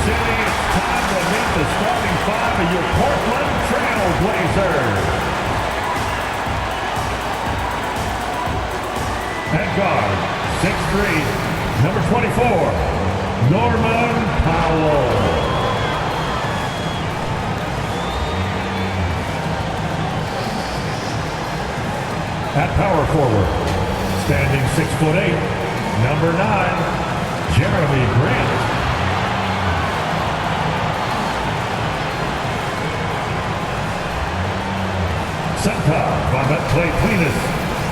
City, it's time to meet the starting five of your Portland Trailblazers. At guard, 6'3", number 24, Norman Powell. At power forward, standing 6'8", number 9, Jeremy Grant. Center, Robert Claytwinis,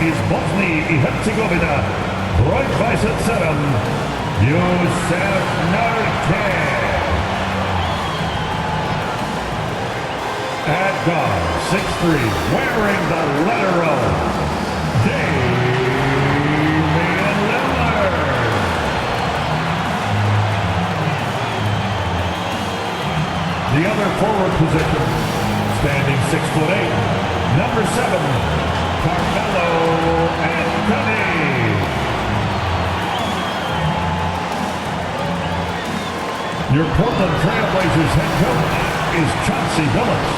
is Bosnia и Herzegovina, Rojkvajsa 7, Yusef Nurkic. At guard, 6'3", wearing the letter O, Damian Lillard. The other forward position, standing 6'8", number 7, Carmelo Anthony. Your Portland Trailblazers head coach is Chauncey Billups.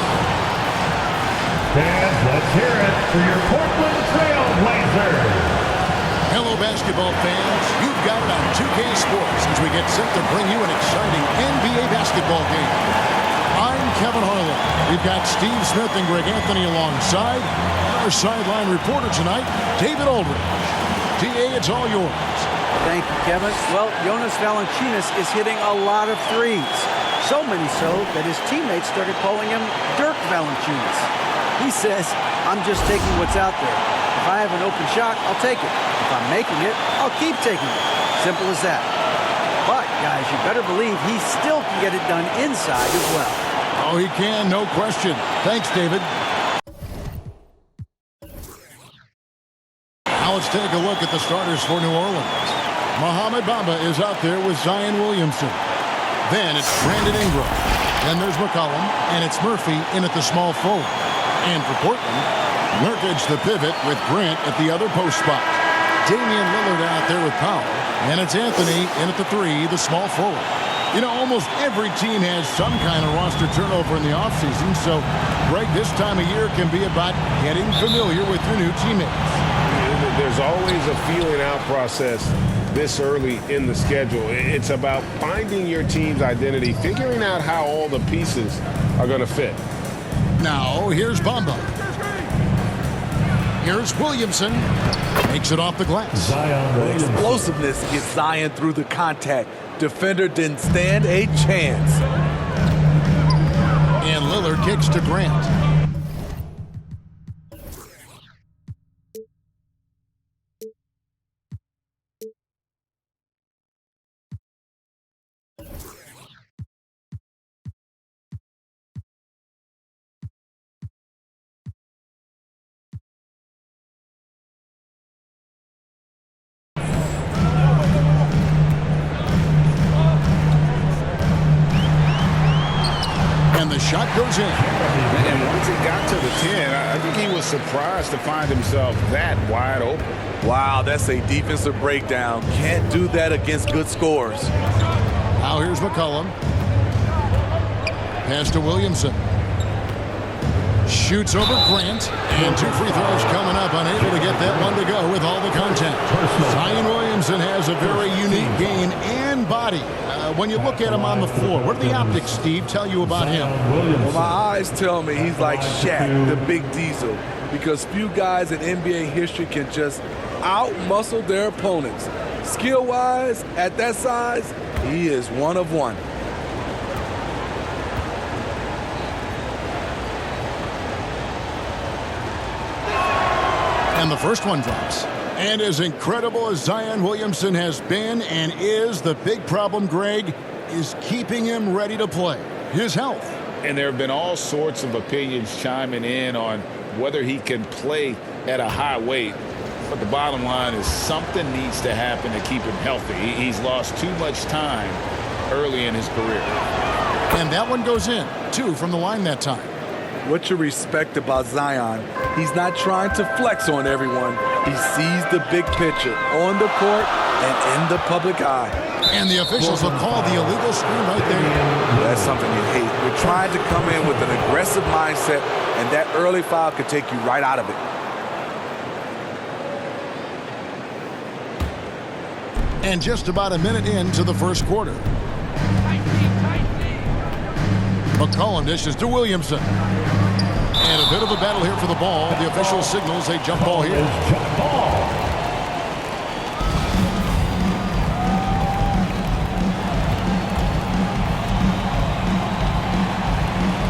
And let's hear it for your Portland Trailblazers. Hello, basketball fans. You've got it on 2K Sports as we get set to bring you an exciting NBA basketball game. I'm Kevin Harlan. We've got Steve Smith and Greg Anthony alongside. Our sideline reporter tonight, David Aldridge. DA, it's all yours. Thank you, Kevin. Well, Jonas Valanciunas is hitting a lot of threes. So many so that his teammates started calling him Dirk Valanciunas. He says, I'm just taking what's out there. If I have an open shot, I'll take it. If I'm making it, I'll keep taking it. Simple as that. But, guys, you better believe he still can get it done inside as well. Oh, he can, no question. Thanks, David. Now let's take a look at the starters for New Orleans. Mohamed Bamba is out there with Zion Williamson. Then it's Brandon Ingram. Then there's McCollum, and it's Murphy in at the small forward. And for Portland, Nurkic the pivot with Grant at the other post spot. Damian Lillard out there with Powell. And it's Anthony in at the 3, the small forward. You know, almost every team has some kind of roster turnover in the offseason, so, Greg, this time of year can be about getting familiar with your new teammates. There's always a feeling out process this early in the schedule. It's about finding your team's identity, figuring out how all the pieces are going to fit. Now, here's Bamba. Here's Williamson. Makes it off the glass. Zion The Williamson. explosiveness gets Zion through the contact. Defender didn't stand a chance. And Lillard kicks to Grant. And the shot goes in. And once he got to the 10, I think he was surprised to find himself that wide open. Wow, that's a defensive breakdown. Can't do that against good scores. Now here's McCollum. Pass to Williamson. Shoots over Grant. And 2 free throws coming up. Unable to get that one to go with all the contact. Zion Williamson has a very unique game and body. When you look at him on the floor, what do the optics, Steve, tell you about him? Well, my eyes tell me he's like Shaq, the big diesel, because few guys in NBA history can just out-muscle their opponents. Skill-wise, at that size, he is one of one. And the first one drops. And as incredible as Zion Williamson has been and is, the big problem, Greg, is keeping him ready to play. His health. And there have been all sorts of opinions chiming in on whether he can play at a high weight. But the bottom line is something needs to happen to keep him healthy. He's lost too much time early in his career. And that one goes in. 2 from the line that time. What you respect about Zion, he's not trying to flex on everyone. He sees the big picture on the court and in the public eye. And the officials will call the illegal screen right there. That's something you hate. You're trying to come in with an aggressive mindset, and that early foul could take you right out of it. And just about a minute into the first quarter. McCollum dishes to Williamson. And a bit of a battle here for the ball. The official signals a jump ball here. Jump ball.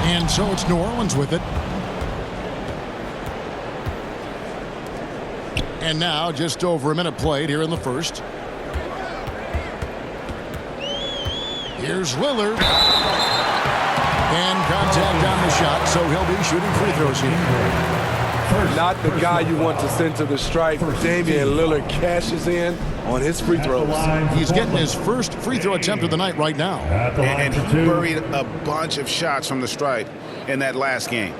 And so it's New Orleans with it. And now just over a minute played here in the first. Here's Lillard. And contact on the shot, so he'll be shooting free throws here. Not the guy you want to send to the stripe. Damian Lillard cashes in on his free throws. He's getting his first free throw attempt of the night right now. And he buried a bunch of shots from the stripe in that last game.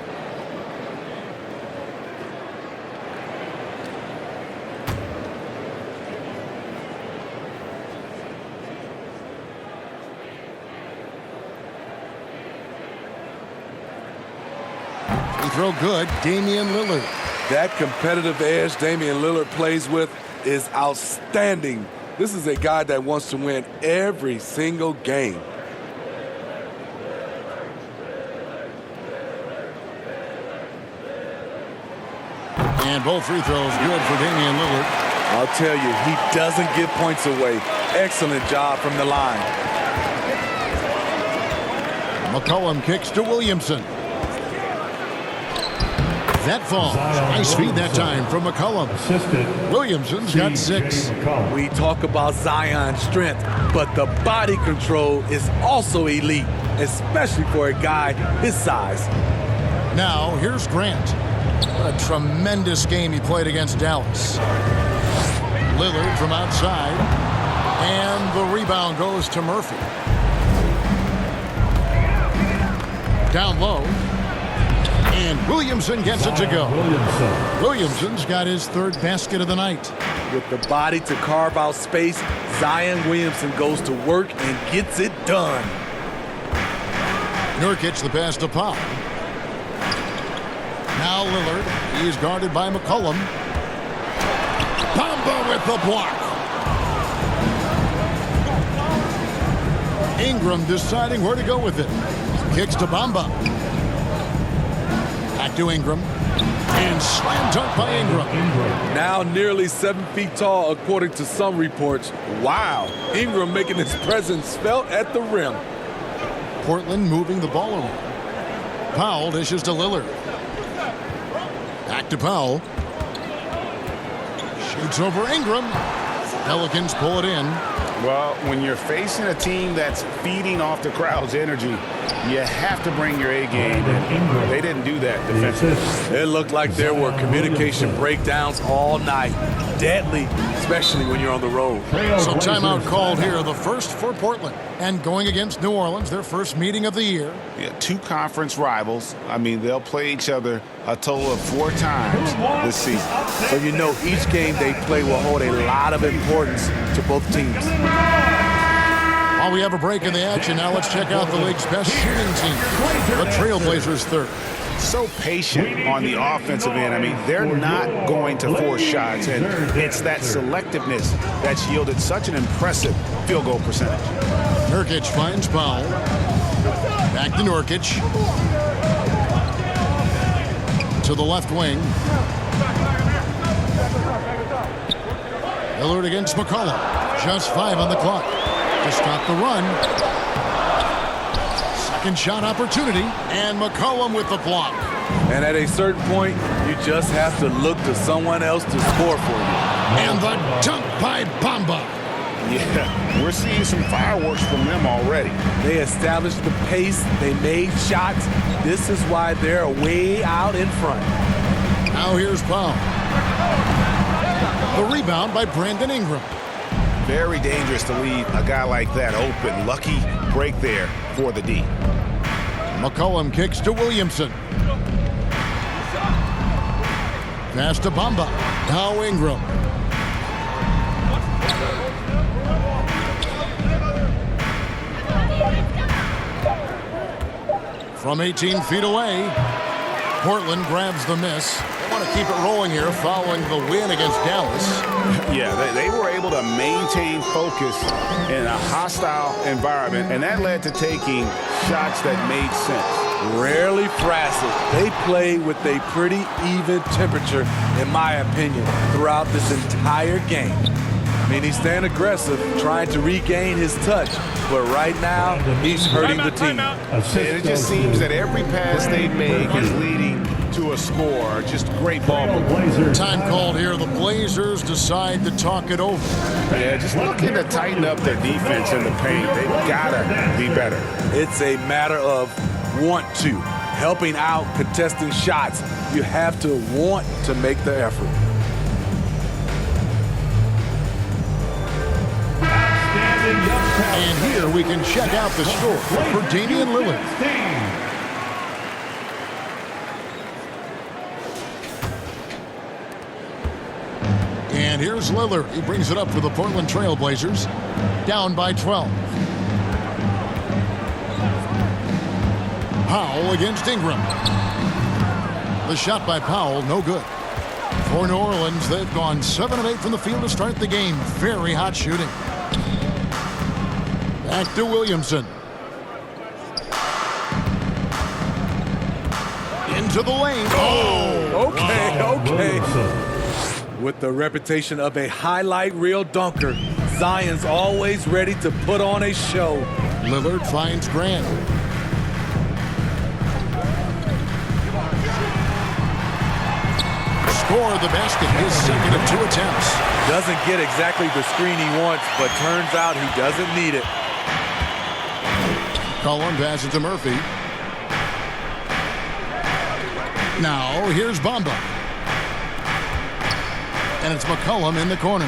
Throw good, Damian Lillard. That competitive edge Damian Lillard plays with is outstanding. This is a guy that wants to win every single game. And both free throws good for Damian Lillard. I'll tell you, he doesn't give points away. Excellent job from the line. McCollum kicks to Williamson. That falls. Nice feed that time from McCollum. Williamson's got 6. We talk about Zion's strength, but the body control is also elite, especially for a guy his size. Now, here's Grant. What a tremendous game he played against Dallas. Lillard from outside. And the rebound goes to Murphy. Down low. And Williamson gets it to go. Williamson's got his 3rd basket of the night. With the body to carve out space, Zion Williamson goes to work and gets it done. Nurkic the pass to Powell. Now Lillard. He's guarded by McCollum. Bamba with the block. Ingram deciding where to go with it. Kicks to Bamba. Back to Ingram. And slam dunk by Ingram. Now nearly 7 feet tall, according to some reports. Wow. Ingram making his presence felt at the rim. Portland moving the ball around. Powell dishes to Lillard. Back to Powell. Shoots over Ingram. Pelicans pull it in. Well, when you're facing a team that's feeding off the crowd's energy, you have to bring your A game, and they didn't do that defensively. It looked like there were communication breakdowns all night. Deadly, especially when you're on the road. So timeout called here, the first for Portland. And going against New Orleans, their first meeting of the year. Yeah, 2 conference rivals. I mean, they'll play each other a total of 4 times this season. So you know each game they play will hold a lot of importance to both teams. While we have a break in the action, now let's check out the league's best shooting team, the Trailblazers 3rd. So patient on the offensive end. I mean, they're not going to force shots, and it's that selectiveness that's yielded such an impressive field goal percentage. Nurkic finds Powell. Back to Nurkic. To the left wing. Lillard against McCollum. Just 5 on the clock to stop the run. Second shot opportunity, and McCollum with the block. And at a certain point, you just have to look to someone else to score for you. And the dunk by Bamba. Yeah, we're seeing some fireworks from them already. They established the pace. They made shots. This is why they're way out in front. Now here's Powell. The rebound by Brandon Ingram. Very dangerous to leave a guy like that open. Lucky break there for the D. McCollum kicks to Williamson. Pass to Bamba. Now Ingram. from 18 feet away. Portland grabs the miss. They want to keep it rolling here following the win against Dallas. Yeah, they were able to maintain focus in a hostile environment, and that led to taking shots that made sense. Rarely frazzled. They play with a pretty even temperature, in my opinion, throughout this entire game. I mean, he's staying aggressive, trying to regain his touch, but right now, he's hurting the team. And it just seems that every pass they make is leading to a score. Just great ball movement. Time called here. The Blazers decide to talk it over. Yeah, just looking to tighten up their defense in the paint. They've got to be better. It's a matter of want to. Helping out, contesting shots. You have to want to make the effort. And here we can check out the score for Damian Lillard. And here's Lillard. He brings it up for the Portland Trailblazers. Down by 12. Powell against Ingram. The shot by Powell, no good. For New Orleans, they've gone 7 of 8 from the field to start the game. Very hot shooting. Back to Williamson. Into the lane. Oh! Okay. With the reputation of a highlight reel dunker, Zion's always ready to put on a show. Lillard finds Grant. Score the basket, his second of 2 attempts. Doesn't get exactly the screen he wants, but turns out he doesn't need it. Cullen passes to Murphy. Now, here's Bamba. And it's McCollum in the corner.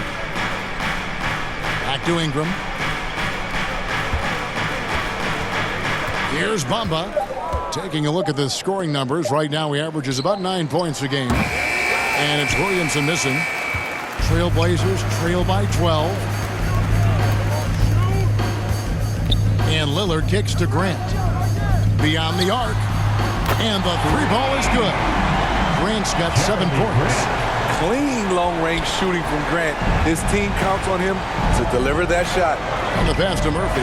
Back to Ingram. Here's Bamba. Taking a look at the scoring numbers. Right now, he averages about 9 points a game. And it's Williamson missing. Trailblazers trail by 12. And Lillard kicks to Grant. Beyond the arc. And the 3 ball is good. Grant's got 7 points. Clean long-range shooting from Grant. His team counts on him to deliver that shot. On the pass to Murphy.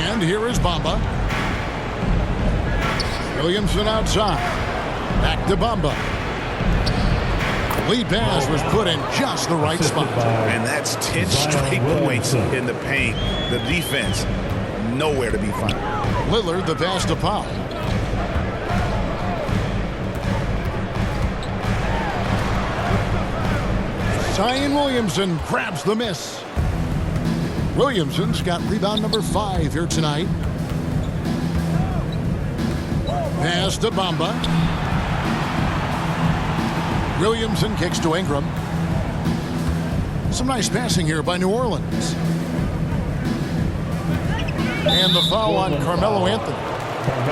And here is Bamba. Williamson outside. Back to Bamba. Lead pass was put in just the right spot. And that's 10 straight points in the paint. The defense, nowhere to be found. Lillard, the pass to Powell. Zion Williamson grabs the miss. Williamson's got rebound number 5 here tonight. Pass to Bamba. Williamson kicks to Ingram. Some nice passing here by New Orleans. And the foul on Carmelo Anthony.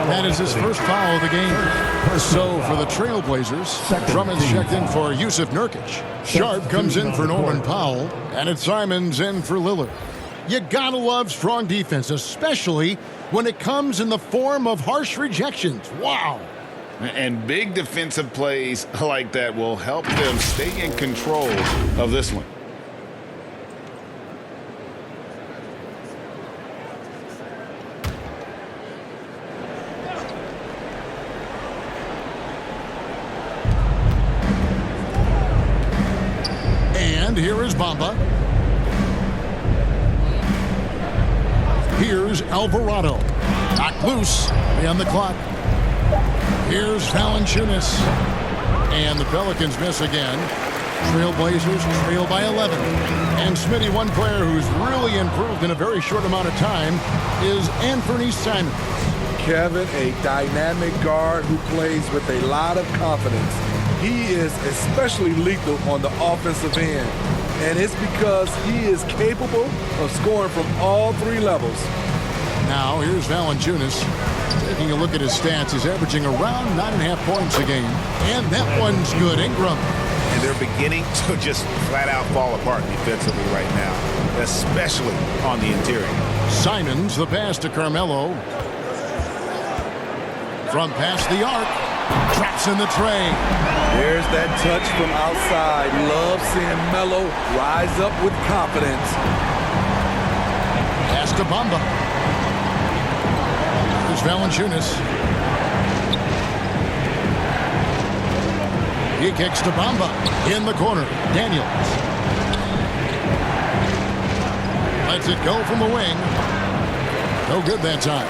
That is his first foul of the game. So for the Trailblazers, Drummond's checked in for Yusuf Nurkic. Sharp comes in for Norman Powell. And it's Simons in for Lillard. You gotta love strong defense, especially when it comes in the form of harsh rejections. Wow. And big defensive plays like that will help them stay in control of this one. And here is Bamba. Here's Alvarado. Knocked loose. Beyond the clock. Here's Valanciunas. And the Pelicans miss again. Trailblazers trail by 11. And Smitty, one player who's really improved in a very short amount of time is Anthony Simons. Kevin, a dynamic guard who plays with a lot of confidence. He is especially lethal on the offensive end. And it's because he is capable of scoring from all 3 levels. Now, here's Valanciunas. Taking a look at his stats, he's averaging around 9.5 points a game. And that one's good. Ingram. And and they're beginning to just flat out fall apart defensively right now, especially on the interior. Simons, the pass to Carmelo. From past the arc, traps in the tray. There's that touch from outside. Love seeing Melo rise up with confidence. Pass to Bamba. Here's Valanciunas. He kicks to Bamba. In the corner, Daniels. Lets it go from the wing. No good that time.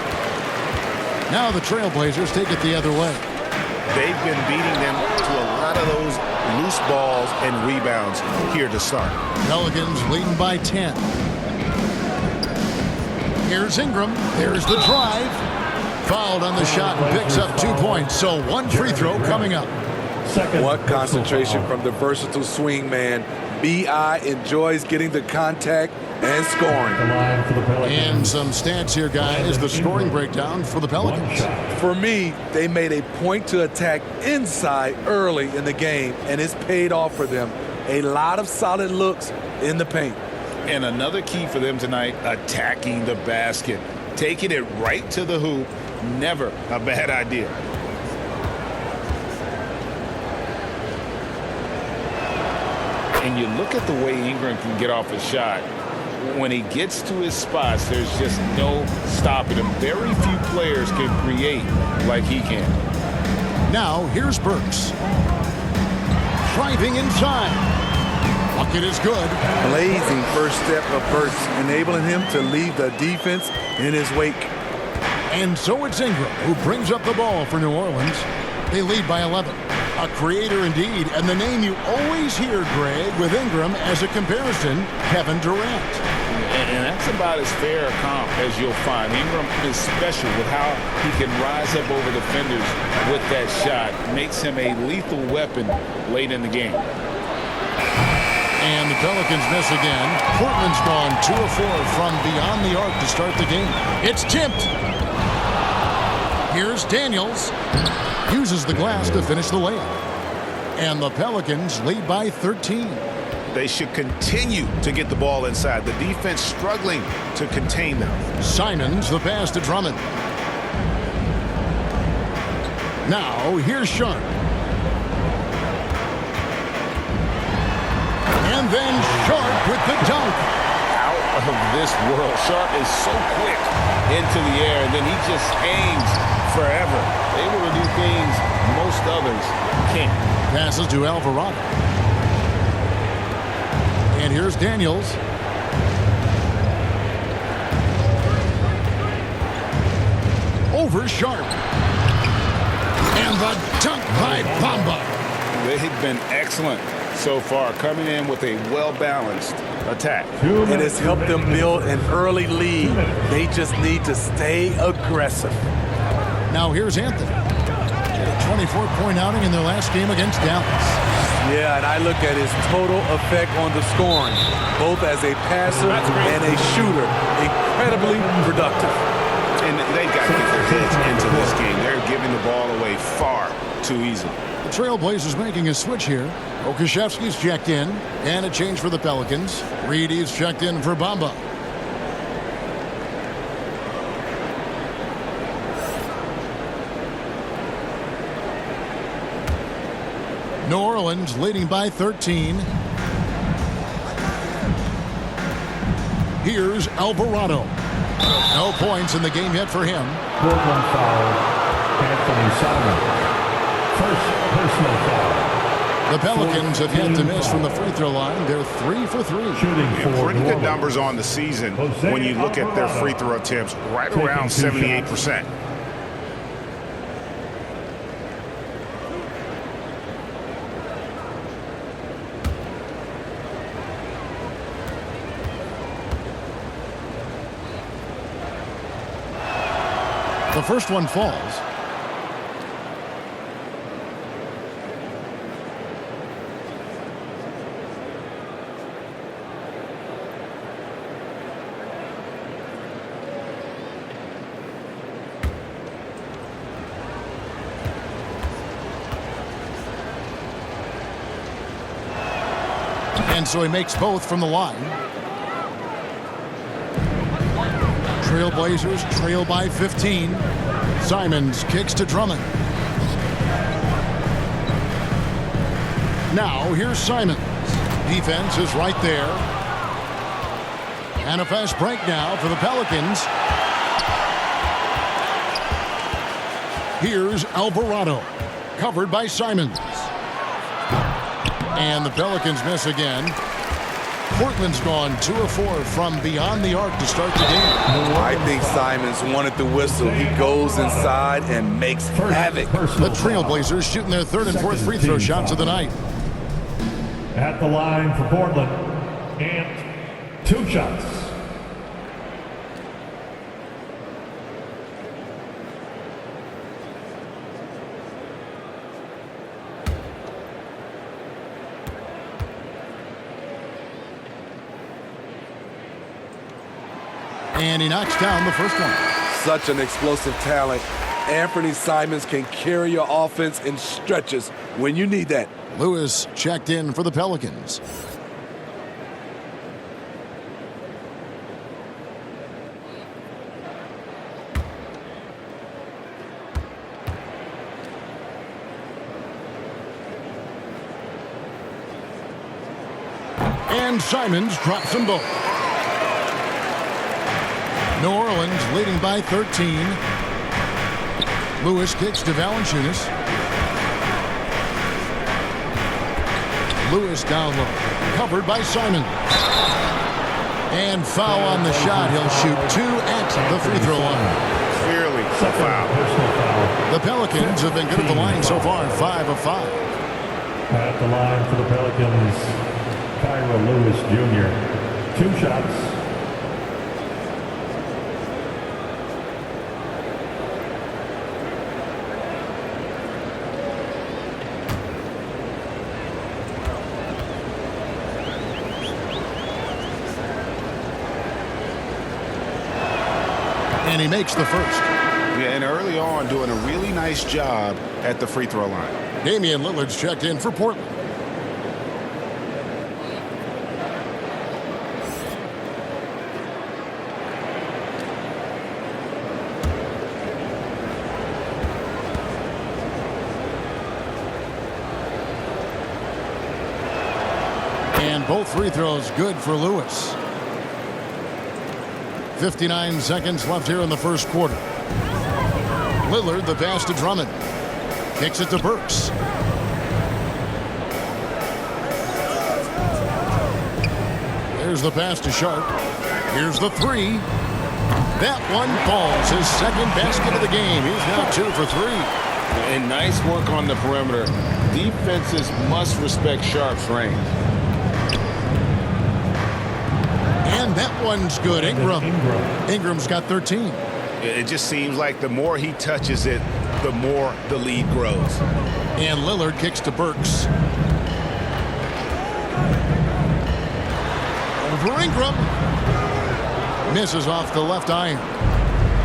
Now the Trailblazers take it the other way. They've been beating them to a lot of those loose balls and rebounds here to start. Pelicans leading by 10. Here's Ingram. There's the drive. Fouled on the shot and picks up 2 points. So one free throw coming up. What concentration from the versatile swing man. B.I. enjoys getting the contact and scoring. And some stats here, guys. The scoring breakdown for the Pelicans. For me, they made a point to attack inside early in the game, and it's paid off for them. A lot of solid looks in the paint. And another key for them tonight, attacking the basket. Taking it right to the hoop, never a bad idea. And you look at the way Ingram can get off a shot. When he gets to his spots, there's just no stopping him. Very few players can create like he can. Now, here's Burks. Driving inside. Bucket is good. Blazing first step of Burks, enabling him to leave the defense in his wake. And so it's Ingram who brings up the ball for New Orleans. They lead by 11. A creator indeed, and the name you always hear, Greg, with Ingram as a comparison, Kevin Durant. And that's about as fair a comp as you'll find. Ingram is special with how he can rise up over defenders with that shot. Makes him a lethal weapon late in the game. And the Pelicans miss again. Portland's gone 2 of 4 from beyond the arc to start the game. It's tipped. Here's Daniels. Uses the glass to finish the layup. And the Pelicans lead by 13. They should continue to get the ball inside. The defense struggling to contain them. Simons, the pass to Drummond. Now, here's Sharp. And then Sharp with the dunk. Out of this world. Sharp is so quick into the air, and then he just hangs forever. Able to do things most others can't. Passes to Alvarado. And here's Daniels. Over Sharp. And the dunk by Bamba. They've been excellent so far, coming in with a well-balanced attack. It has helped them build an early lead. They just need to stay aggressive. Now here's Anthony. A 24-point outing in their last game against Dallas. Yeah, and I look at his total effect on the scoring, both as a passer and a shooter. Incredibly productive. And they've got to get their heads into this game. They're giving the ball away far too easily. The Trailblazers making a switch here. Okashevsky's checked in, and a change for the Pelicans. Reedy's checked in for Bamba. New Orleans leading by 13. Here's Alvarado. No points in the game yet for him. Portland foul. Anthony Simons. First personal foul. The Pelicans have yet to miss from the free throw line. They're 3 for 3. Shooting for pretty good numbers on the season when you look at their free throw attempts, right around 78%. The first one falls. And so he makes both from the line. Trailblazers trail by 15. Simons kicks to Drummond. Now here's Simons. Defense is right there. And a fast break now for the Pelicans. Here's Alvarado. Covered by Simons. And the Pelicans miss again. Portland's gone 2 of 4 from beyond the arc to start the game. I think Simons wanted the whistle. He goes inside and makes havoc. The Trailblazers shooting their third and fourth free throw shots of the night. At the line for Portland. And 2 shots. And he knocks down the first one. Such an explosive talent. Anthony Simons can carry your offense in stretches when you need that. Lewis checked in for the Pelicans. And Simons drops them both. New Orleans leading by 13. Lewis kicks to Valanciunas. Lewis down low. Covered by Simons. And foul on the shot. He'll shoot 2 at the free throw line. Clearly a foul. Personal foul. The Pelicans have been good at the line so far, 5 of 5. At the line for the Pelicans, Kyra Lewis Jr. 2 shots. And he makes the first. Yeah, and early on doing a really nice job at the free throw line. Damian Lillard's checked in for Portland. And both free throws good for Lewis. 59 seconds left here in the first quarter. Lillard, the pass to Drummond. Kicks it to Burks. There's the pass to Sharp. Here's the 3. That one falls. His second basket of the game. He's now 2 for 3. And nice work on the perimeter. Defenses must respect Sharp's range. And that one's good. Ingram's got 13. It just seems like the more he touches it, the more the lead grows. And Lillard kicks to Burks. Over Ingram. Misses off the left iron.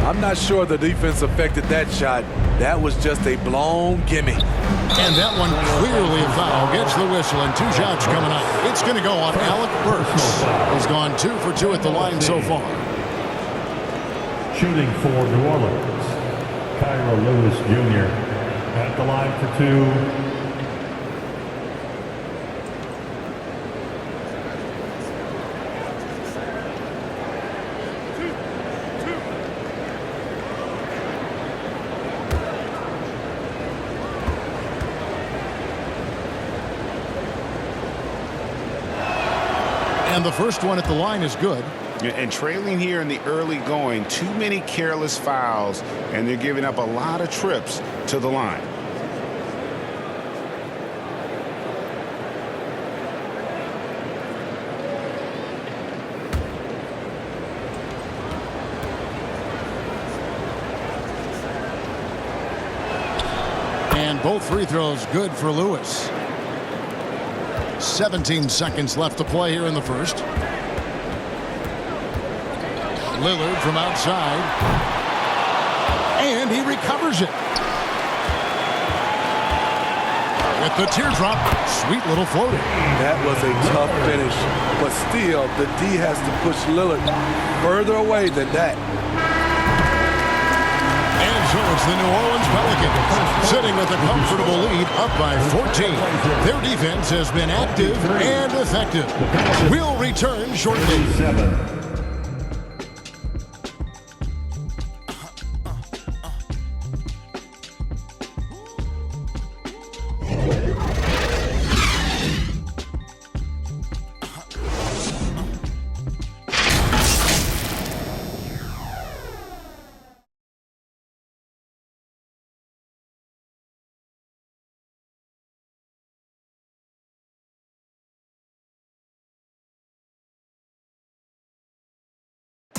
I'm not sure the defense affected that shot. That was just a blown gimme. And that one clearly a foul. Gets the whistle and 2 shots coming up. It's going to go on Alec Burks. He's gone 2 for 2 at the line so far. Shooting for New Orleans, Kyra Lewis Jr. At the line for 2. And the first one at the line is good. And trailing here in the early going, too many careless fouls, and they're giving up a lot of trips to the line. And both free throws good for Lewis. 17 seconds left to play here in the first. Lillard from outside. And he recovers it. With the teardrop, sweet little floater. That was a tough finish, but still, the D has to push Lillard further away than that. And so it's the New Orleans Pelicans sitting with a comfortable lead up by 14. Their defense has been active and effective. We'll return shortly. 7.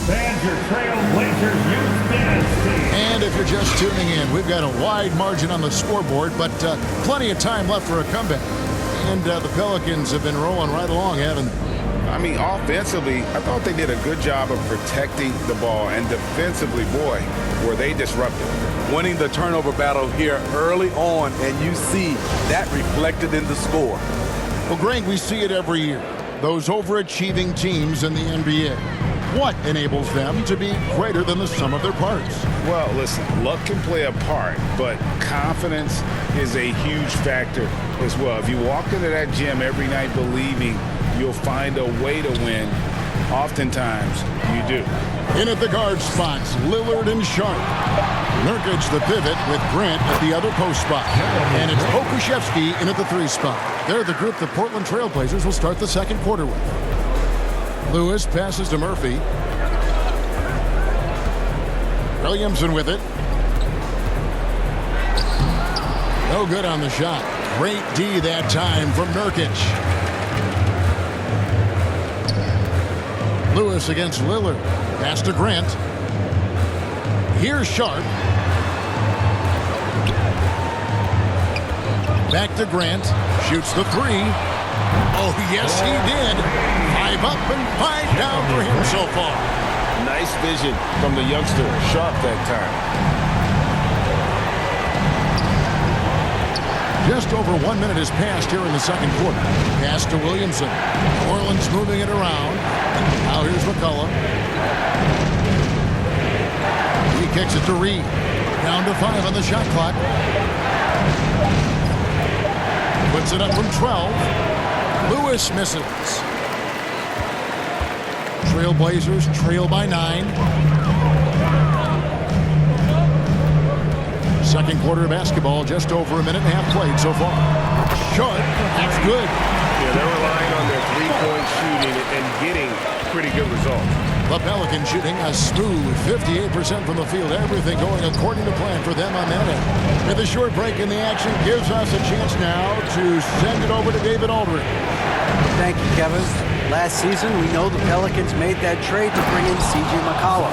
And your trailblazers youth dance team. And if you're just tuning in, we've got a wide margin on the scoreboard, but plenty of time left for a comeback. And the Pelicans have been rolling right along, haven't they? I mean, offensively, I thought they did a good job of protecting the ball. And defensively, boy, were they disruptive. Winning the turnover battle here early on, and you see that reflected in the score. Well, Greg, we see it every year. Those overachieving teams in the NBA. What enables them to be greater than the sum of their parts? Well, listen, luck can play a part, but confidence is a huge factor as well. If you walk into that gym every night believing you'll find a way to win, oftentimes you do. In at the guard spots, Lillard and Sharp. Nurkic the pivot with Grant at the other post spot. And it's Pokusevski in at the 3 spot. They're the group the Portland Trailblazers will start the second quarter with. Lewis passes to Murphy. Williamson with it. No good on the shot. Great D that time from Nurkic. Lewis against Lillard. Pass to Grant. Here's Sharp. Back to Grant. Shoots the 3. Oh, yes, he did. 5 up and 5 down for him so far. Nice vision from the youngster, Sharp that time. Just over 1 minute has passed here in the second quarter. Pass to Williamson. Orland's moving it around. Now here's McCollum. He kicks it to Reed. Down to 5 on the shot clock. Puts it up from 12. Lewis misses. Trailblazers trail by 9. Second quarter of basketball, just over a minute and a half played so far. Short, that's good. Yeah, they're relying on their three-point shooting and getting pretty good results. The Pelicans shooting a smooth 58% from the field. Everything going according to plan for them on that end. And the short break in the action gives us a chance now to send it over to David Aldridge. Thank you, Kevin. Last season, we know the Pelicans made that trade to bring in C.J. McCollum.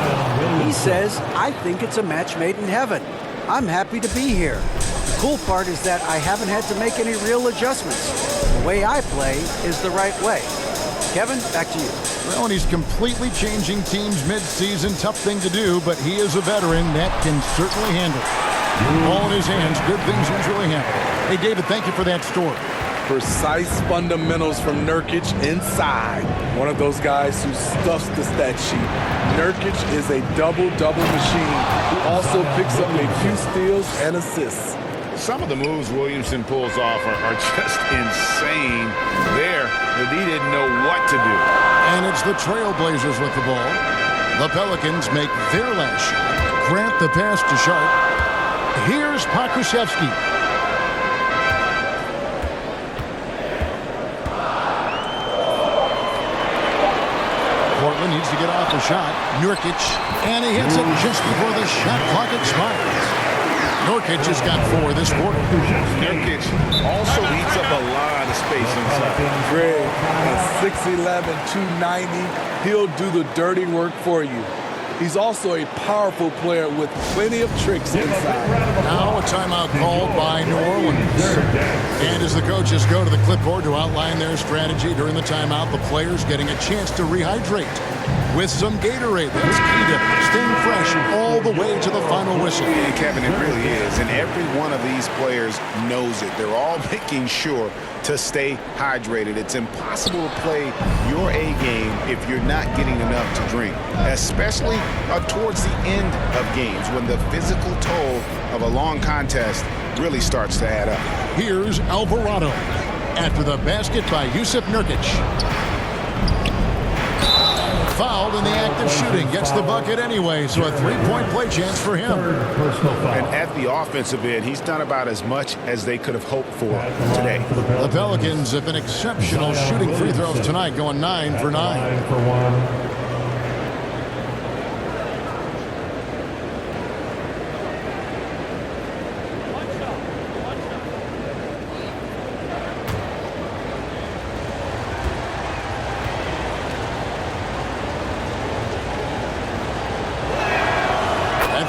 He says, I think it's a match made in heaven. I'm happy to be here. The cool part is that I haven't had to make any real adjustments. The way I play is the right way. Kevin, back to you. Well, and he's completely changing teams mid-season. Tough thing to do, but he is a veteran that can certainly handle it. All in his hands, good things usually happen. Hey, David, thank you for that story. Precise fundamentals from Nurkic inside. One of those guys who stuffs the stat sheet. Nurkic is a double-double machine who also picks up a few steals and assists. Some of the moves Williamson pulls off are just insane. There, the D didn't know what to do. And it's the Trailblazers with the ball. The Pelicans make their last shot. Grant the pass to Sharp. Here's Pokusevski. Portland needs to get off the shot. Nurkic, and he hits it just before the shot clock expires. Nurkic has got 4 this quarter. Nurkic also eats up a lot of space inside. Greg, at 6'11", 290, he'll do the dirty work for you. He's also a powerful player with plenty of tricks inside. Now a timeout called by New Orleans. And as the coaches go to the clipboard to outline their strategy during the timeout, the players getting a chance to rehydrate. with some Gatorade. That's key to staying fresh all the way to the final whistle. And Kevin, it really is. And every one of these players knows it. They're all making sure to stay hydrated. It's impossible to play your A game if you're not getting enough to drink, especially towards the end of games when the physical toll of a long contest really starts to add up. Here's Alvarado after the basket by Yusuf Nurkic. Fouled in the act of shooting. Gets the bucket anyway, so a three-point play chance for him. Personal foul. And at the offensive end, he's done about as much as they could have hoped for today. The Pelicans have been exceptional shooting free throws tonight, going 9 for 9. 9 for 1.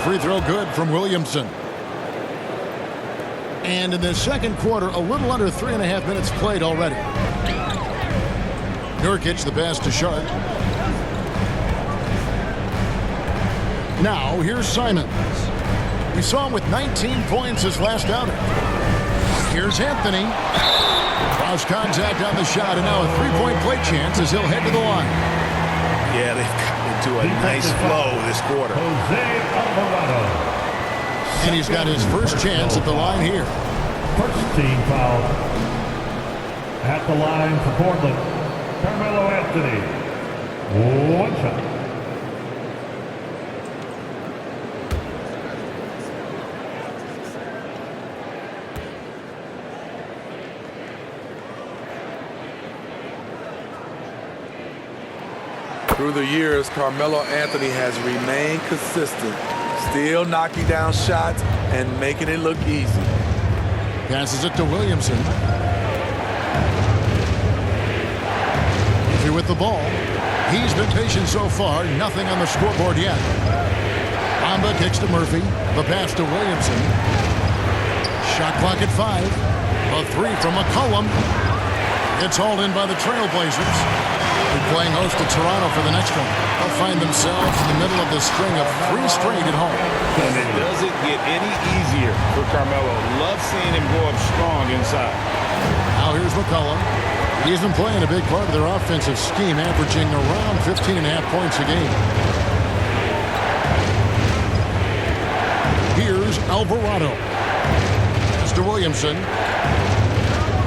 Free throw good from Williamson. And in the second quarter, a little under 3.5 minutes played already. Nurkic the pass to Sharp. Now here's Simons. We saw him with 19 points his last outing. Here's Anthony. Cross contact on the shot, and now a three-point play chance as he'll head to the line. Yeah, they've gotten into a nice flow this quarter. And he's got his first chance at the line here. First team foul. At the line for Portland, Carmelo Anthony. One shot. Through the years, Carmelo Anthony has remained consistent, still knocking down shots and making it look easy. Passes it to Williamson. Murphy with the ball. He's been patient so far. Nothing on the scoreboard yet. Bamba kicks to Murphy. The pass to Williamson. Shot clock at 5. A three from McCollum. It's hauled in by the Trailblazers. They're playing host to Toronto for the next one. They'll find themselves in the middle of this string of 3 straight at home. And it doesn't get any easier for Carmelo. Love seeing him go up strong inside. Now here's McCollum. He's been playing a big part of their offensive scheme, averaging around 15.5 points a game. Here's Alvarado. Mr. Williamson.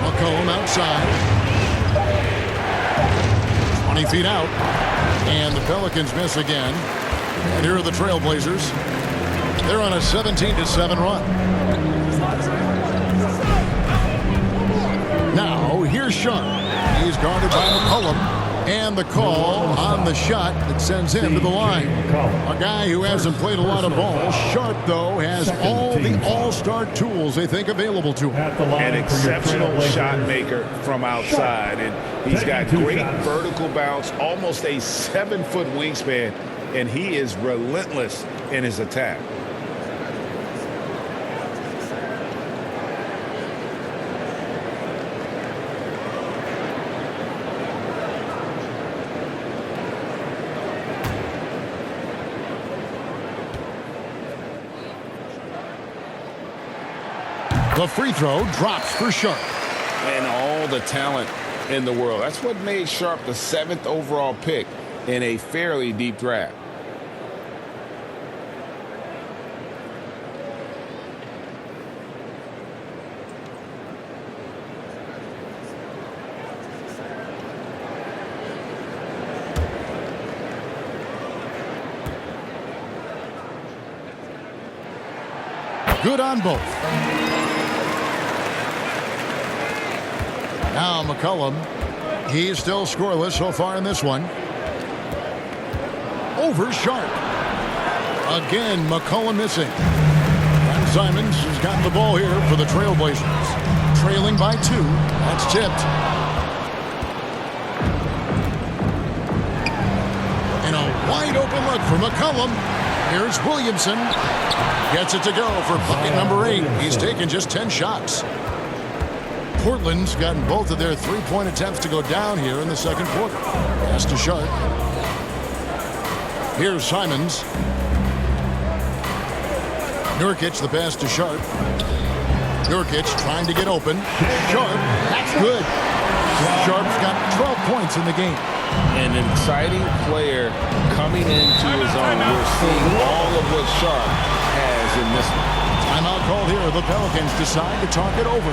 McCollum outside. 20 feet out. And the Pelicans miss again. And here are the Trailblazers. They're on a 17-7 run. Now, here's Sharp. He's guarded by McCollum. And the call on the shot that sends him to the line. A guy who hasn't played a lot of ball. Sharp, though, has all the all-star tools they think available to him. An exceptional shot maker from outside. And he's got great vertical bounce, almost a 7-foot wingspan, and he is relentless in his attack. The free throw drops for Sharp. And all the talent in the world. That's what made Sharp the 7th overall pick in a fairly deep draft. Good on both. Now McCollum, he's still scoreless so far in this one. Over Sharp. Again, McCollum missing. And Simons has gotten the ball here for the Trailblazers. Trailing by 2. That's tipped. And a wide open look for McCollum. Here's Williamson. Gets it to go for bucket number 8. He's taken just 10 shots. Portland's gotten both of their 3-point attempts to go down here in the second quarter. Pass to Sharp. Here's Simons. Nurkic, the pass to Sharp. Nurkic trying to get open. Sharp, that's good. Sharp's got 12 points in the game. An exciting player coming into his own. We're seeing all of what Sharp has in this one. Timeout called here. The Pelicans decide to talk it over.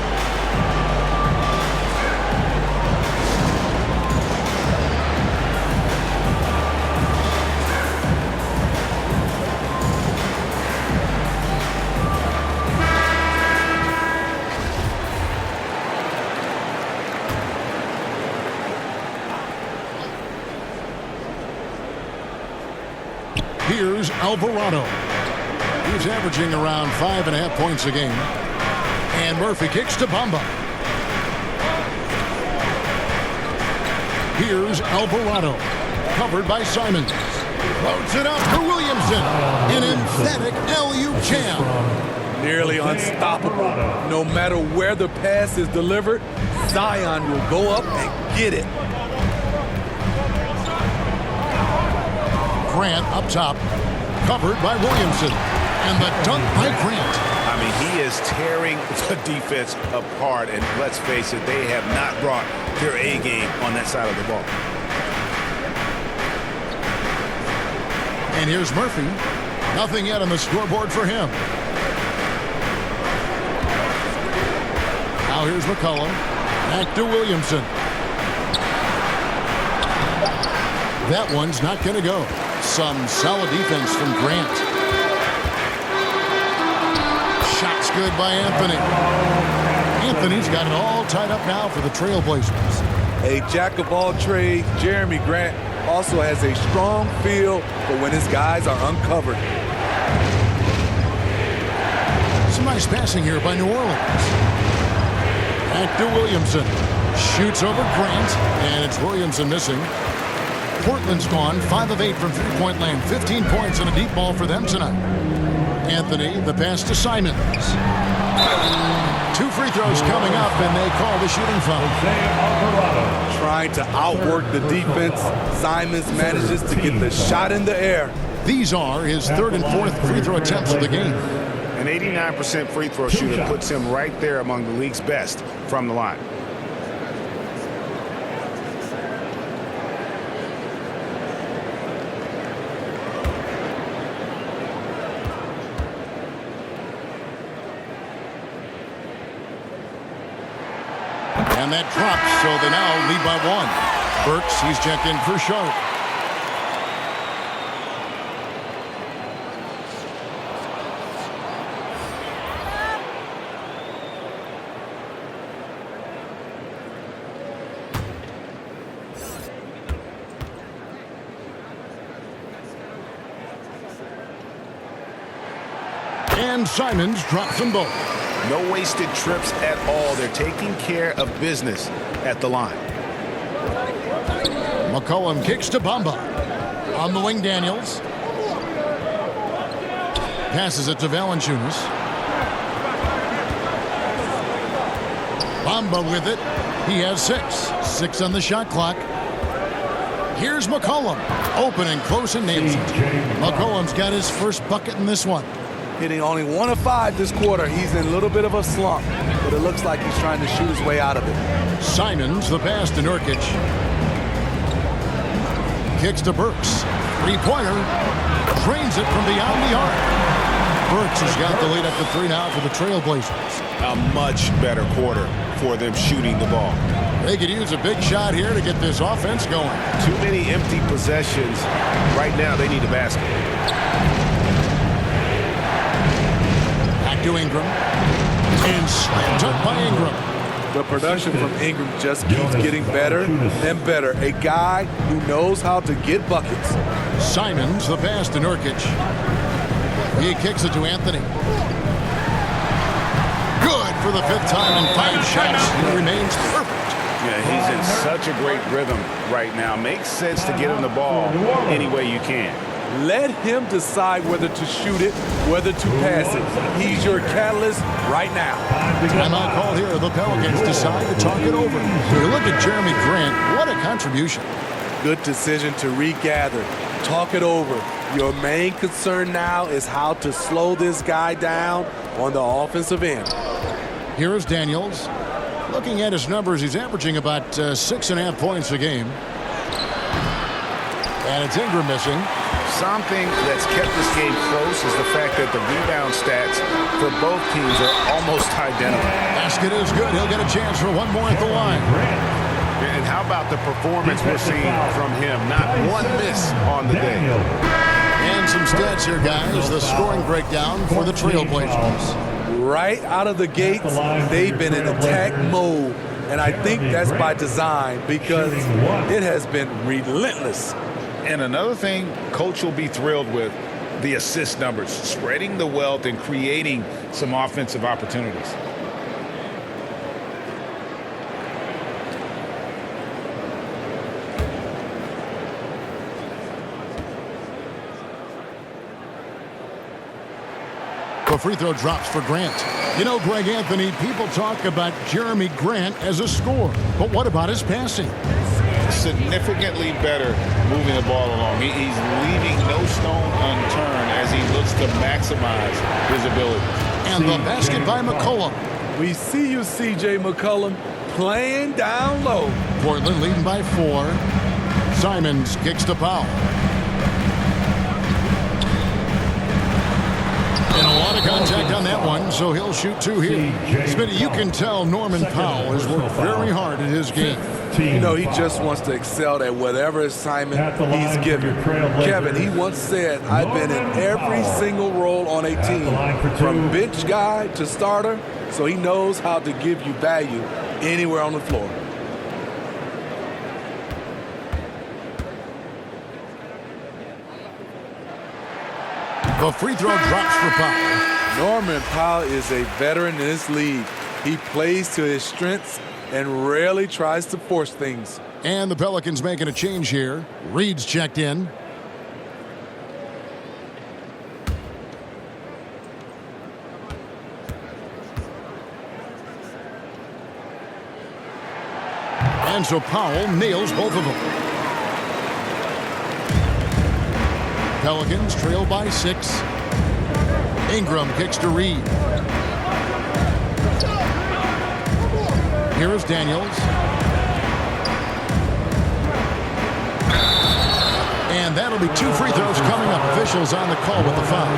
Here's Alvarado. He's averaging around 5.5 points a game. And Murphy kicks to Bamba. Here's Alvarado. Covered by Simons. Floats it up for Williamson. An emphatic alley-oop jam. Nearly unstoppable. No matter where the pass is delivered, Zion will go up and get it. Grant up top. Covered by Williamson. And the dunk by Grant. I mean, he is tearing the defense apart. And let's face it, they have not brought their A game on that side of the ball. And here's Murphy. Nothing yet on the scoreboard for him. Now here's McCollum. Back to Williamson. That one's not going to go. Some solid defense from Grant. Shots good by Anthony. Anthony's got it all tied up now for the Trailblazers. A jack of all trades, Jeremy Grant also has a strong feel for when his guys are uncovered. Some nice passing here by New Orleans. Back to Williamson. Shoots over Grant, and it's Williamson missing. Portland's gone 5 of 8 from three-point land. 15 points and a deep ball for them tonight. Anthony, the pass to Simons. 2 free throws coming up, and they call the shooting foul. Trying to outwork the defense, Simons manages to get the shot in the air. These are his 3rd and 4th free throw attempts of the game. An 89% free throw shooter puts him right there among the league's best from the line. And that drops, so they now lead by 1. Burks, he's checked in for Sharp. And Simons drops them both. No wasted trips at all. They're taking care of business at the line. McCollum kicks to Bamba. On the wing, Daniels. Passes it to Valanciunas. Bamba with it. He has 6. 6 on the shot clock. Here's McCollum. Open and close and nails it. McCollum's got his first bucket in this one. Hitting only 1 of 5 this quarter. He's in a little bit of a slump, but it looks like he's trying to shoot his way out of it. Simons, the pass to Nurkic. Kicks to Burks. 3-pointer. Drains it from beyond the arc. Burks has got the lead up to 3 now for the Trailblazers. A much better quarter for them shooting the ball. They could use a big shot here to get this offense going. Too many empty possessions. Right now, they need a basket. To Ingram. And slam dunk by Ingram. The production from Ingram just keeps getting better and better. A guy who knows how to get buckets. Simons, the pass to Nurkic. He kicks it to Anthony. Good for the 5th time in 5 shots. He remains perfect. Yeah, he's in such a great rhythm right now. Makes sense to get him the ball any way you can. Let him decide whether to shoot it, whether to pass it. He's your catalyst right now. Timeout called here. The Pelicans decide to talk it over. You look at Jeremy Grant. What a contribution. Good decision to regather. talk it over. Your main concern now is how to slow this guy down on the offensive end. Here is Daniels. Looking at his numbers, he's averaging about 6.5 points a game. And it's Ingram missing. Something that's kept this game close is the fact that the rebound stats for both teams are almost identical. Basket is good. He'll get a chance for one more at the line. And how about the performance we're seeing from him? Not one miss on the day. And some stats here, guys. The scoring breakdown for the Trailblazers. Right out of the gates, they've been in attack mode. And I think that's by design because it has been relentless. And another thing Coach will be thrilled with, the assist numbers, spreading the wealth and creating some offensive opportunities. The free throw drops for Grant. You know, Greg Anthony, people talk about Jeremy Grant as a scorer, but what about his passing? Significantly better moving the ball along. He's leaving no stone unturned as he looks to maximize his ability. And the basket by McCollum. We see you, C.J. McCollum, playing down low. Portland leading by 4. Simons kicks to Powell. And a lot of contact on that one, so he'll shoot 2 here. Smitty, you can tell Norman Powell has worked very hard at his game. You know, he just wants to excel at whatever assignment he's given. Kevin, he once said, I've been in every single role on a team, from bench guy to starter, so he knows how to give you value anywhere on the floor. The free throw drops for Powell. Norman Powell is a veteran in this league. He plays to his strengths and rarely tries to force things. And the Pelicans making a change here. Reed's checked in. And so Powell nails both of them. Pelicans trail by 6. Ingram kicks to Reed. Here is Daniels. And that'll be 2 free throws coming up. Officials on the call with the foul.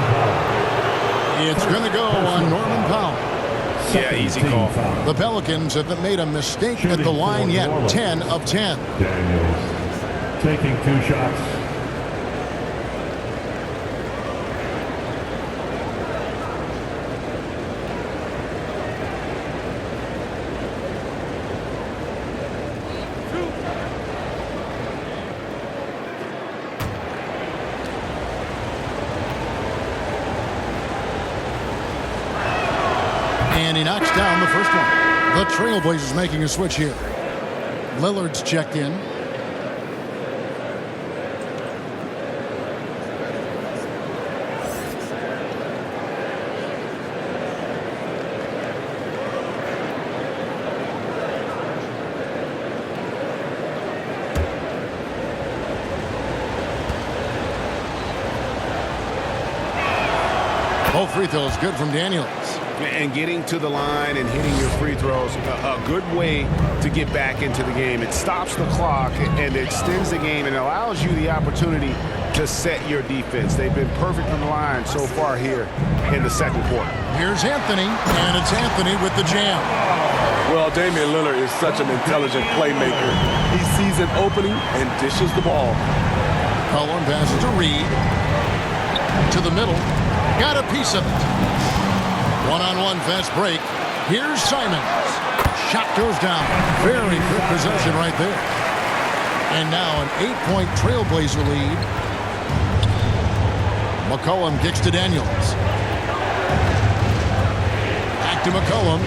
It's going to go on Norman Powell. Yeah, easy call. The Pelicans have made a mistake at the line yet. 10 of 10. Daniels taking 2 shots. And he knocks down the first one. The Trailblazers making a switch here. Lillard's checked in. Both free throws good from Daniels. And getting to the line and hitting your free throws, a good way to get back into the game. It stops the clock and extends the game and allows you the opportunity to set your defense. They've been perfect from the line so far here in the second quarter. Here's Anthony, and it's Anthony with the jam. Well, Damian Lillard is such an intelligent playmaker. He sees an opening and dishes the ball. Cullen passes to Reed. To the middle. Got a piece of it. One-on-one fast break. Here's Simons. Shot goes down. Very good possession right there. And now an 8-point Trailblazer lead. McCollum kicks to Daniels. Back to McCollum.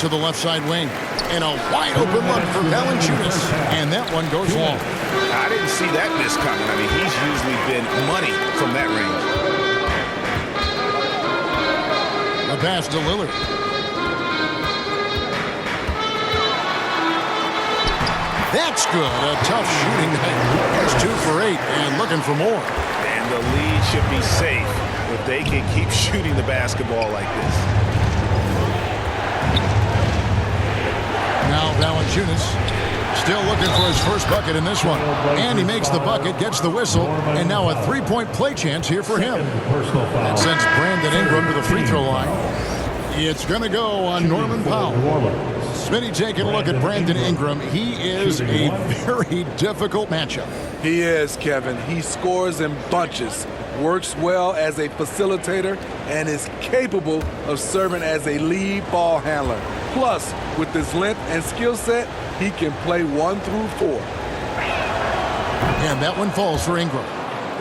To the left side wing. And a wide open look for Valanciunas. And that one goes long. I didn't see that miss coming. I mean, he's usually been money from that range. A pass to Lillard. That's good. A tough shooting night. He's 2 for 8 and looking for more. And the lead should be safe if they can keep shooting the basketball like this. Now Valanciunas still looking for his first bucket in this one. And he makes the bucket, gets the whistle, and now a three-point play chance here for him. And sends Brandon Ingram to the free throw line. It's going to go on Norman Powell. Smitty taking a look at Brandon Ingram. He is a very difficult matchup. He is, Kevin. He scores in bunches, works well as a facilitator, and is capable of serving as a lead ball handler. Plus, with his length and skill set, he can play 1 through 4. And that one falls for Ingram.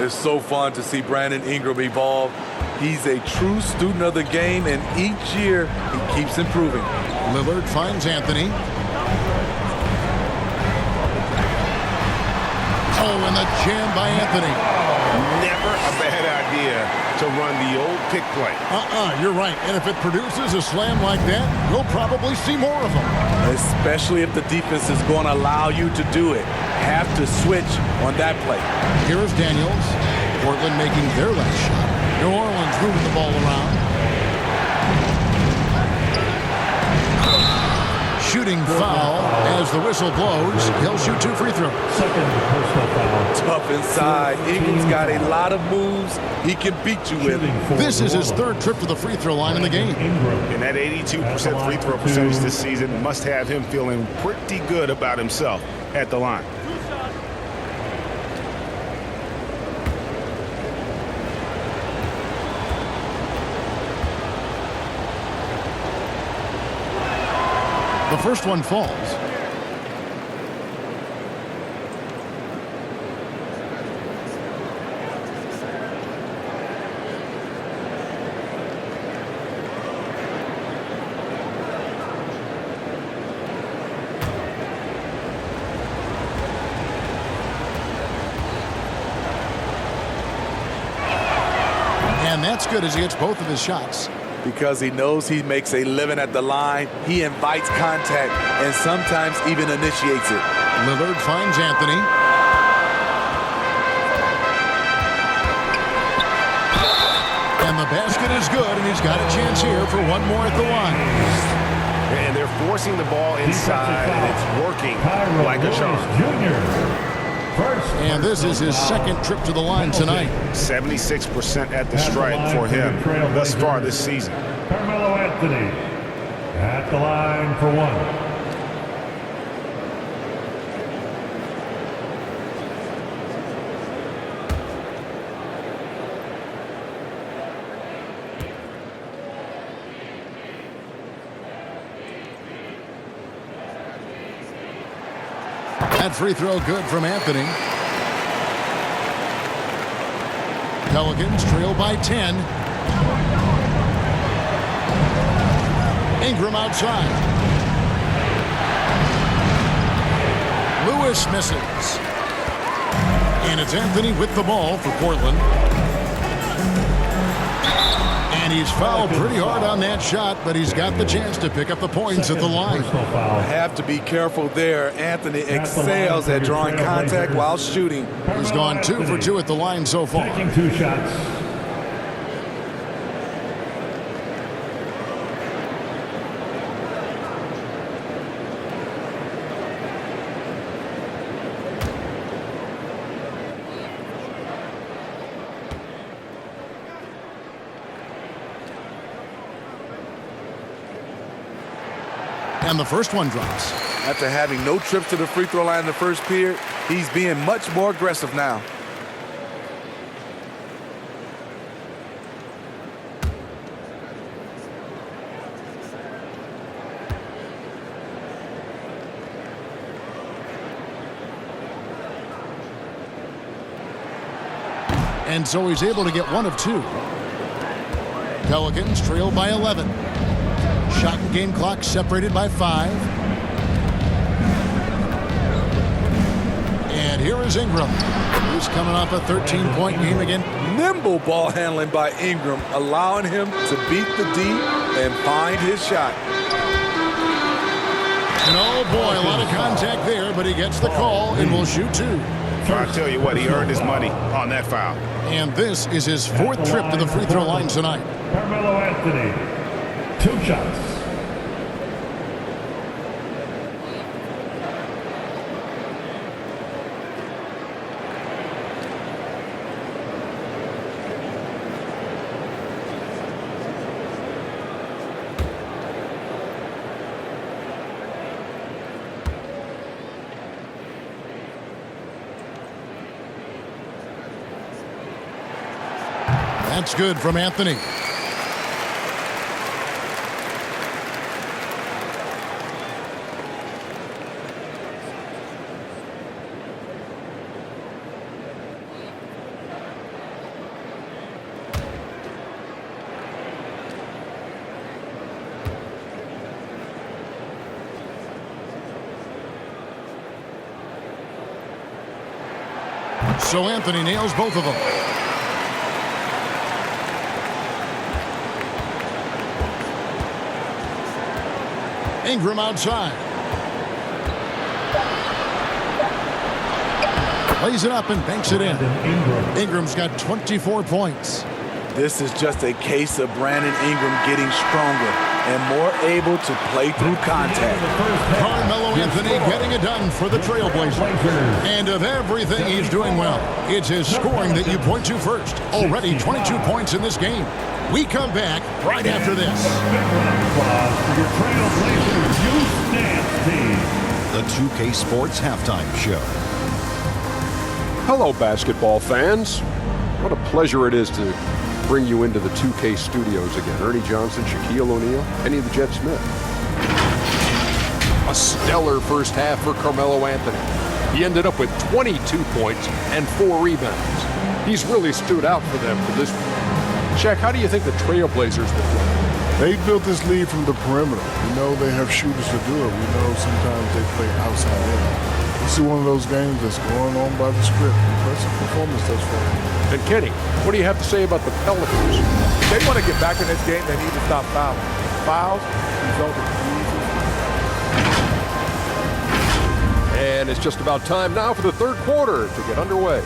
It's so fun to see Brandon Ingram evolve. He's a true student of the game, and each year he keeps improving. Lillard finds Anthony. Oh, and the jam by Anthony. Never a bad idea to run the old pick play. You're right. And if it produces a slam like that, we'll probably see more of them. Especially if the defense is going to allow you to do it. Have to switch on that play. Here's Daniels. Portland making their last shot. New Orleans moving the ball around. Shooting foul as the whistle blows. He'll shoot 2 free throws. Second personal foul. Tough inside. Ingram's got a lot of moves he can beat you with. This is his 3rd trip to the free throw line in the game. And that 82% free throw percentage this season must have him feeling pretty good about himself at the line. The first one falls. And that's good as he hits both of his shots. Because he knows he makes a living at the line, he invites contact and sometimes even initiates it. Lillard finds Anthony. And the basket is good, and he's got a chance here for one more at the line. And they're forcing the ball inside, and it's working like a charm. And this is his 2nd trip to the line tonight. 76% at the stripe for him thus far this season. Carmelo Anthony at the line for 1. That free throw good from Anthony. Pelicans trail by 10. Ingram outside. Lewis misses. And it's Anthony with the ball for Portland. And he's fouled pretty hard on that shot, but he's got the chance to pick up the points at the line. Have to be careful there. Anthony excels at drawing contact while shooting. He's gone 2 for 2 at the line so far. Taking 2 shots. And the first one drops. After having no trips to the free throw line in the first period, he's being much more aggressive now. And so he's able to get 1 of 2. Pelicans trail by 11. Shot and game clock separated by 5. And here is Ingram, who's coming off a 13-point game again. Nimble ball handling by Ingram, allowing him to beat the D and find his shot. No, boy, a lot of contact there, but he gets the call and will shoot two. I'll tell you what, he earned his money on that foul. And this is his fourth trip to the free throw line tonight. Carmelo Anthony, 2 shots. That's good from Anthony. So Anthony nails both of them. Ingram outside. Lays it up and banks it in. Ingram's got 24 points. This is just a case of Brandon Ingram getting stronger and more able to play through contact. Carmelo Anthony getting it done for the Trailblazers. And of everything he's doing well, it's his scoring that you point to first. Already 22 points in this game. We come back right after this. The 2K Sports Halftime Show. Hello, basketball fans. What a pleasure it is to bring you into the 2K studios again. Ernie Johnson, Shaquille O'Neal, Kenny the Jet Smith. A stellar first half for Carmelo Anthony. He ended up with 22 points and 4 rebounds. He's really stood out for them for this. Shaq, how do you think the Trailblazers will play? They built this lead from the perimeter. We know they have shooters to do it. We know sometimes they play outside in. This is one of those games that's going on by the script. Impressive performance thus far. And Kenny, what do you have to say about the Pelicans? They want to get back in this game. They need to stop fouling. Fouls result in And it's just about time now for the third quarter to get underway.